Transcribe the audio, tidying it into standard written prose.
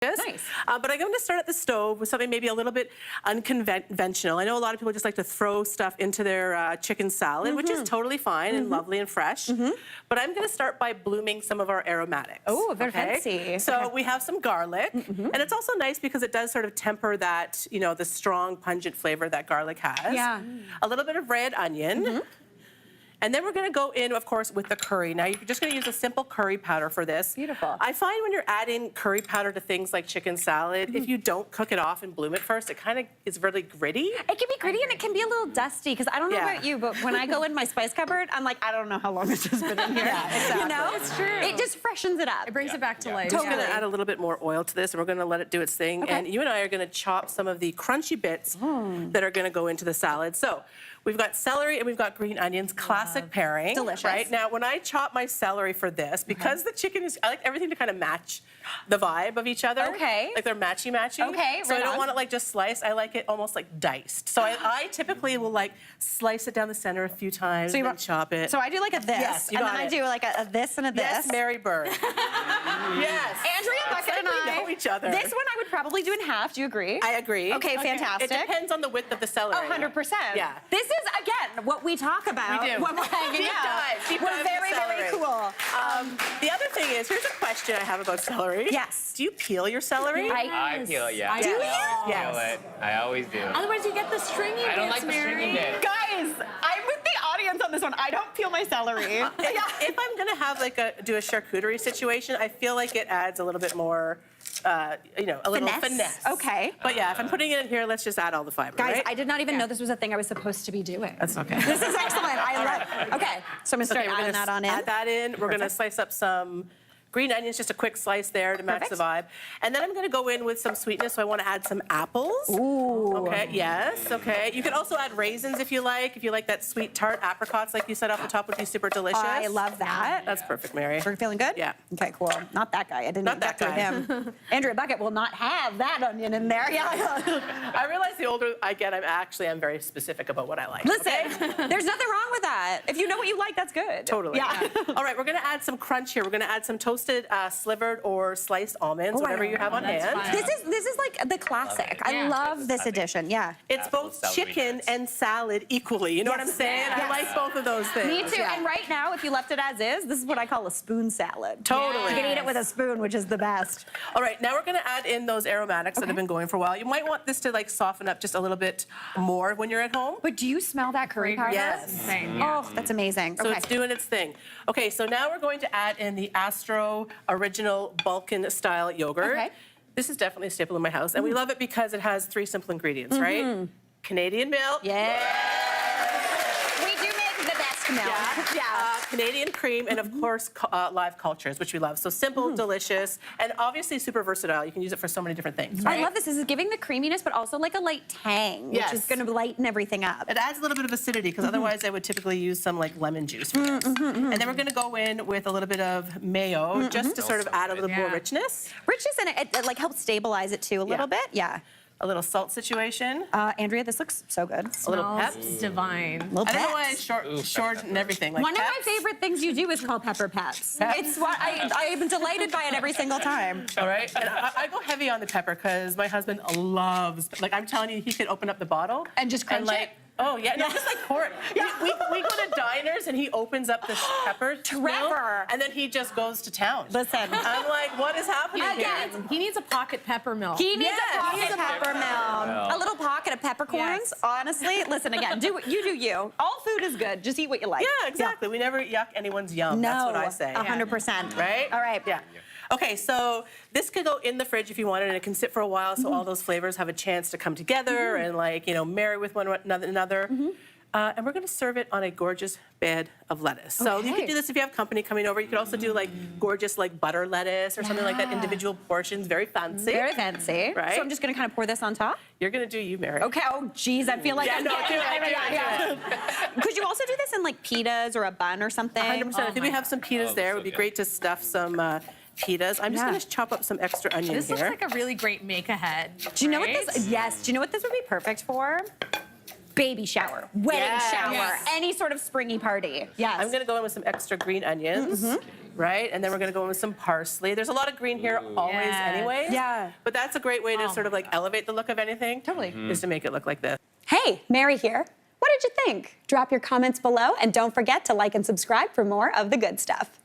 Nice. But I'm going to start at the stove with something maybe a little bit unconventional. I know a lot of people just like to throw stuff into their chicken salad, which is totally fine and lovely and fresh. But I'm going to start by blooming some of our aromatics. Oh, very fancy. So we have some garlic, and it's also nice because it does sort of temper that, you know, the strong, pungent flavor that garlic has. Yeah. A little bit of red onion. And then we're going to go in, of course, with the curry. Now, you're just going to use a simple curry powder for this. Beautiful. I find when you're adding curry powder to things like chicken salad, if you don't cook it off and bloom it first, it kind of is really gritty. It can be gritty and it can be a little dusty because I don't know about you, but when I go in my spice cupboard, I'm like, I don't know how long it's just been in here. Exactly. You know? It's true. It just freshens it up. It brings it back to life. We're going to add a little bit more oil to this, and we're going to let it do its thing. Okay. And you and I are going to chop some of the crunchy bits that are going to go into the salad. So we've got celery and we've got green onions, classic pairing. Delicious. Right? Now, when I chop my celery for this, because the chicken is, I like everything to kind of match the vibe of each other. Okay. Like they're matchy-matchy. Okay, So I right don't on. want it like just sliced. I like it almost like diced. So I typically will like slice it down the center a few times and chop it. So I do like a this, Yes, you and got then I it. do like a this and a this. Yes, Mary Berg. Yes. Andrea Bucket and We I know each other. This one I would probably do in half. Do you agree? I agree. Okay, fantastic. It depends on the width of the celery. 100%. Yeah. This is, again, what we talk about We do. when we're hanging Deep out. dive, deep we're dive very, into very celery. cool. The other thing is, here's a question I have about celery. Yes. Do you peel your celery? I peel it, yeah. Do you? Yes. Peel it. I always do. Otherwise, you get the stringy I don't bits, like the Mary. stringy bit. Guys, I'm with the audience on this one. I don't peel my celery. If I'm gonna have like do a charcuterie situation, I feel like it adds a little bit more, you know, a little finesse. Okay. But yeah, if I'm putting it in here, let's just add all the fiber. Guys, right? I did not even know this was a thing I was supposed to be doing. That's okay. This is excellent. I love. Okay, so I'm gonna start Okay, we're adding gonna that on in. add that in. We're gonna slice up some green onions, just a quick slice there to match the vibe. And then I'm gonna go in with some sweetness, so I wanna add some apples. Ooh. Okay, yes, okay. You can also add raisins if you like. If you like that sweet tart, apricots like you said off the top would be super delicious. I love that. That's perfect, Mary. We're feeling good? Yeah. Okay, cool. Not that guy. I didn't Not even that get to guy. him. Andrea Bucket will not have that onion in there. Yeah. I realize the older I get, I'm very specific about what I like. Listen, okay? there's nothing wrong with that. If you know what you like, that's good. Totally. Yeah. All right, we're gonna add some crunch here. We're gonna add some toasted slivered or sliced almonds, whatever you have on hand. fine. This is like the classic. I Yeah. love this addition. Yeah. It's Apple both celery chicken bits. and salad equally. You know what I'm Yes. saying? I Yes. like both of those things. Me too. Yeah. And right now, if you left it as is, this is what I call a spoon salad. Totally. You can eat it with a spoon, which is the best. All right, now we're gonna add in those aromatics that have been going for a while. You might want this to like soften up just a little bit more when you're at home. But do you smell that curry powder? Yes. Insane. Oh, that's amazing. So Okay. it's doing its thing. Okay, so now we're going to add in the Astro Original Balkan Style Yogurt. Okay. This is definitely a staple in my house, and we love it because it has 3 simple ingredients, right? Canadian milk. Yeah. We do make the best milk. Canadian cream, and of course, live cultures, which we love. So simple, delicious, and obviously super versatile. You can use it for so many different things, right? I love this. This is giving the creaminess, but also like a light tang, which is Yes. going to lighten everything up. It adds a little bit of acidity, because otherwise I would typically use some like lemon juice for this. And then we're gonna go in with a little bit of mayo, just to sort of add a little more Yeah. richness. Richness in it, it like helps stabilize it too a little bit. Yeah. A little salt situation. Andrea, this looks so good. A little Smells peps. divine. Little I don't know peps. why it's short and everything. Like One of my peps. favorite things you do is call pepper peps. Peps. It's what I'm delighted by it every single time. All right, and I go heavy on the pepper because my husband loves, like I'm telling you, he could open up the bottle. And just crunch like, it? Oh, yeah, no, just like pour it. We go to diners and he opens up this pepper spill, Trevor. and then he just goes to town. Listen. I'm like, what is happening here? He needs a pocket pepper milk. He needs Yes, a pocket he needs a peppermint. A little pocket of peppercorns. Yes. Honestly, listen again. Do what you do. You. All food is good. Just eat what you like. Yeah, exactly. We never yuck anyone's yum. No. That's what I say. 100%. Right? All right. Yeah. Okay, so this could go in the fridge if you wanted, and it can sit for a while, so all those flavors have a chance to come together and like, you know, marry with one another. And we're gonna serve it on a gorgeous bed of lettuce. So you Okay. could do this if you have company coming over. You could also do like gorgeous like butter lettuce or something like that, individual portions, very fancy. Very fancy. Right? So I'm just going to kind of pour this on top. You're gonna do you, Mary. Okay. Oh, geez. I feel like Yeah, I'm no, getting do it, yeah. Could you also do this in like pitas or a bun or something? 100%. I think we have some pitas there. It would be great to stuff some pitas. I'm just Yeah. gonna chop up some extra onion This looks here. like a really great make-ahead. Do you know what this? Yes. Do you know what this would be perfect for? Baby shower, wedding Yes. shower, Yes. any sort of springy party. Yes. I'm gonna go in with some extra green onions. right? And then we're gonna go in with some parsley. There's a lot of green here always Yes. anyways. Yeah. But that's a great way to sort of like elevate the look of anything. Totally. Is to make it look like this. Hey, Mary here. What did you think? Drop your comments below and don't forget to like and subscribe for more of the good stuff.